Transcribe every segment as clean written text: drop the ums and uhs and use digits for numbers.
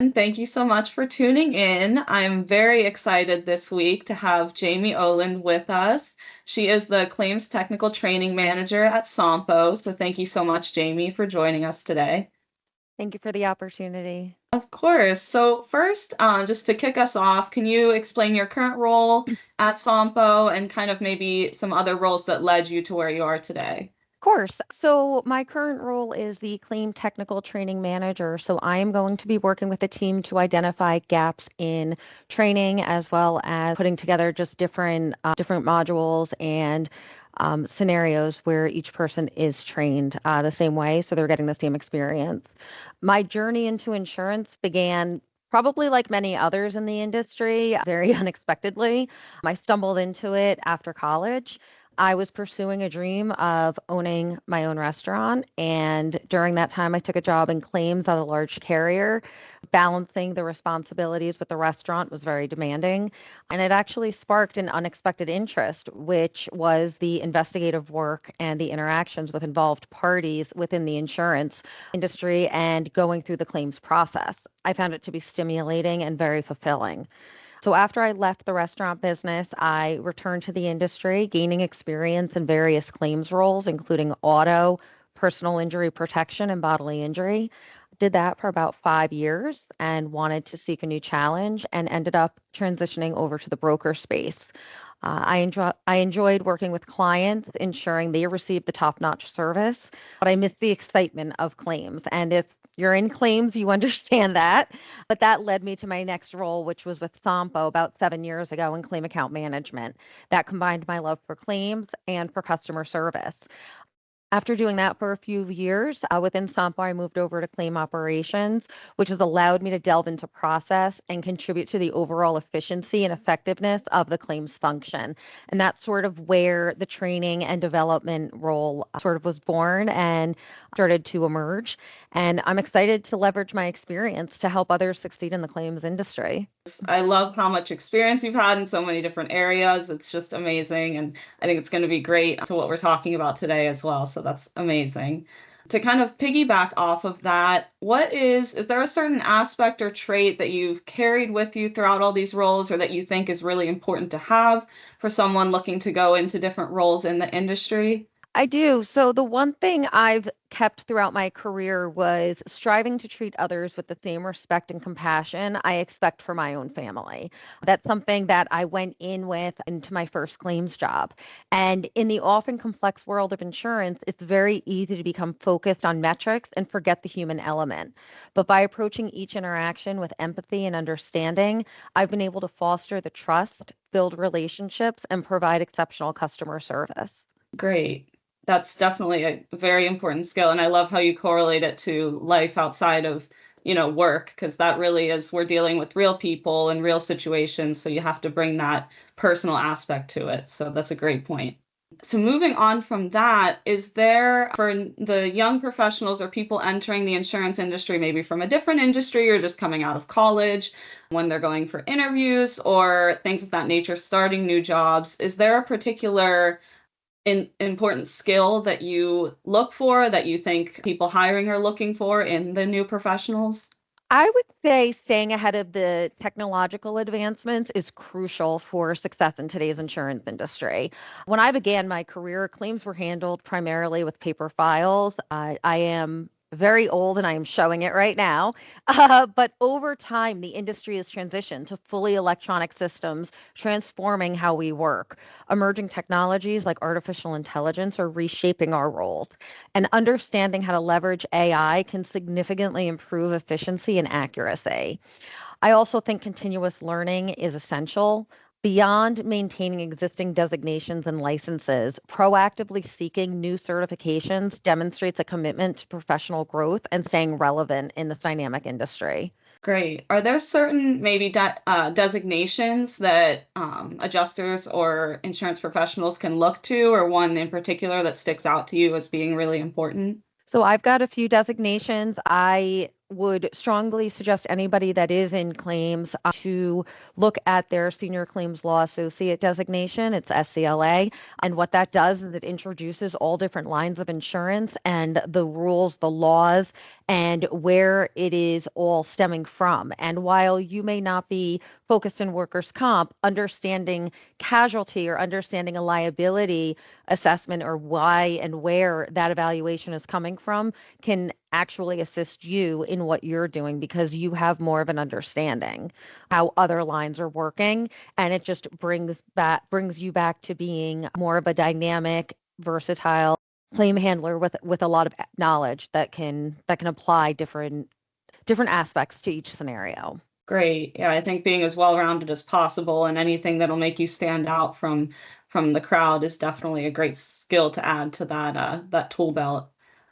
everyone. Thank you so much for tuning in. I'm very excited this week to have Jamie Ohland with us. She is the Claims Technical Training Manager at Sompo. So thank you so much, Jamie, for joining us today. Thank you for the opportunity. Of course. So first, just to kick us off, can you explain your current role at Sompo and kind of maybe some other roles that led you to where you are today? Of course. So, my current role is the Claim Technical Training Manager. So, I am going to be working with the team to identify gaps in training as well as putting together just different modules and scenarios where each person is trained the same way. So, they're getting the same experience. My journey into insurance began probably like many others in the industry, very unexpectedly. I stumbled into it after college. I was pursuing a dream of owning my own restaurant. And during that time, I took a job in claims at a large carrier. Balancing the responsibilities with the restaurant was very demanding. And it actually sparked an unexpected interest, which was the investigative work and the interactions with involved parties within the insurance industry and going through the claims process. I found it to be stimulating and very fulfilling. So after I left the restaurant business, I returned to the industry, gaining experience in various claims roles, including auto, personal injury protection, and bodily injury. Did that for about 5 years and wanted to seek a new challenge and ended up transitioning over to the broker space. I enjoyed working with clients, ensuring they received the top-notch service, but I missed the excitement of claims. And if you're in claims, you understand that. But that led me to my next role, which was with Sompo about 7 years ago in claim account management. That combined my love for claims and for customer service. After doing that for a few years within Sompo, I moved over to claim operations, which has allowed me to delve into process and contribute to the overall efficiency and effectiveness of the claims function. And that's sort of where the training and development role sort of was born and started to emerge. And I'm excited to leverage my experience to help others succeed in the claims industry. I love how much experience you've had in so many different areas. It's just amazing. And I think it's going to be great to what we're talking about today as well. So that's amazing. To kind of piggyback off of that, is there a certain aspect or trait that you've carried with you throughout all these roles or that you think is really important to have for someone looking to go into different roles in the industry? I do. So the one thing I've kept throughout my career was striving to treat others with the same respect and compassion I expect for my own family. That's something that I went in with into my first claims job. And in the often complex world of insurance, it's very easy to become focused on metrics and forget the human element. But by approaching each interaction with empathy and understanding, I've been able to foster the trust, build relationships, and provide exceptional customer service. Great. That's definitely a very important skill. And I love how you correlate it to life outside of, work, because that really is, we're dealing with real people and real situations. So you have to bring that personal aspect to it. So that's a great point. So moving on from that, is there for the young professionals or people entering the insurance industry, maybe from a different industry or just coming out of college, when they're going for interviews or things of that nature, starting new jobs, is there a particular important skill that you look for that you think people hiring are looking for in the new professionals? I would say staying ahead of the technological advancements is crucial for success in today's insurance industry. When I began my career, claims were handled primarily with paper files. I am very old and I am showing it right now. But over time, the industry has transitioned to fully electronic systems, transforming how we work. Emerging technologies like artificial intelligence are reshaping our roles, and understanding how to leverage AI can significantly improve efficiency and accuracy. I also think continuous learning is essential. Beyond maintaining existing designations and licenses, proactively seeking new certifications demonstrates a commitment to professional growth and staying relevant in this dynamic industry. Great. Are there certain maybe designations that adjusters or insurance professionals can look to, or one in particular that sticks out to you as being really important? So I've got a few designations. I would strongly suggest anybody that is in claims to look at their senior claims law associate designation. It's SCLA. And what that does is it introduces all different lines of insurance and the rules, the laws, and where it is all stemming from. And while you may not be focused in workers' comp, understanding casualty or understanding a liability assessment or why and where that evaluation is coming from can actually assist you in what you're doing because you have more of an understanding how other lines are working, and it just brings you back to being more of a dynamic, versatile claim handler with a lot of knowledge that can apply different aspects to each scenario. Great. Yeah, I think being as well-rounded as possible and anything that'll make you stand out from the crowd is definitely a great skill to add to that tool belt.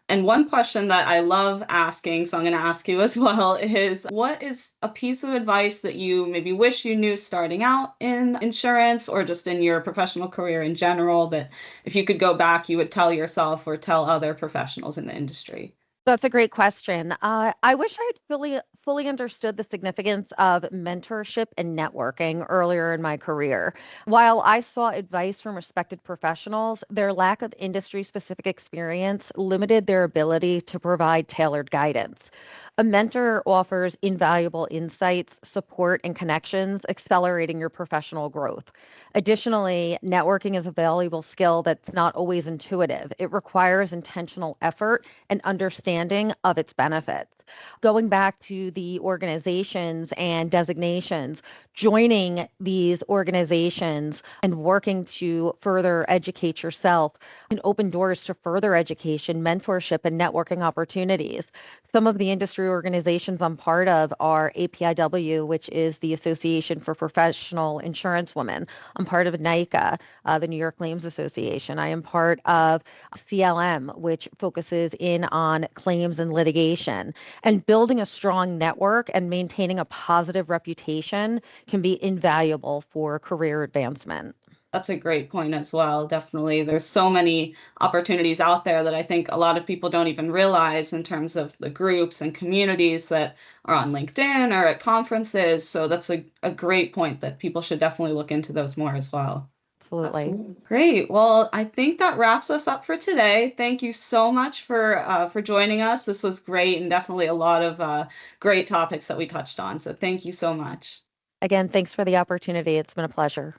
And one question that I love asking, so I'm going to ask you as well, is what is a piece of advice that you maybe wish you knew starting out in insurance or just in your professional career in general that if you could go back, you would tell yourself or tell other professionals in the industry? That's a great question. I wish I had fully understood the significance of mentorship and networking earlier in my career. While I saw advice from respected professionals, their lack of industry-specific experience limited their ability to provide tailored guidance. A mentor offers invaluable insights, support, and connections, accelerating your professional growth. Additionally, networking is a valuable skill that's not always intuitive. It requires intentional effort and understanding of its benefits. Going back to the organizations and designations, joining these organizations and working to further educate yourself can open doors to further education, mentorship, and networking opportunities. Some of the industry organizations I'm part of are APIW, which is the Association for Professional Insurance Women. I'm part of NICA, the New York Claims Association. I am part of CLM, which focuses in on claims and litigation. And building a strong network and maintaining a positive reputation can be invaluable for career advancement. That's a great point as well. Definitely. There's so many opportunities out there that I think a lot of people don't even realize in terms of the groups and communities that are on LinkedIn or at conferences. So that's a great point that people should definitely look into those more as well. Absolutely. Absolutely. Great. Well, I think that wraps us up for today. Thank you so much for joining us. This was great and definitely a lot of great topics that we touched on. So thank you so much. Again, thanks for the opportunity. It's been a pleasure.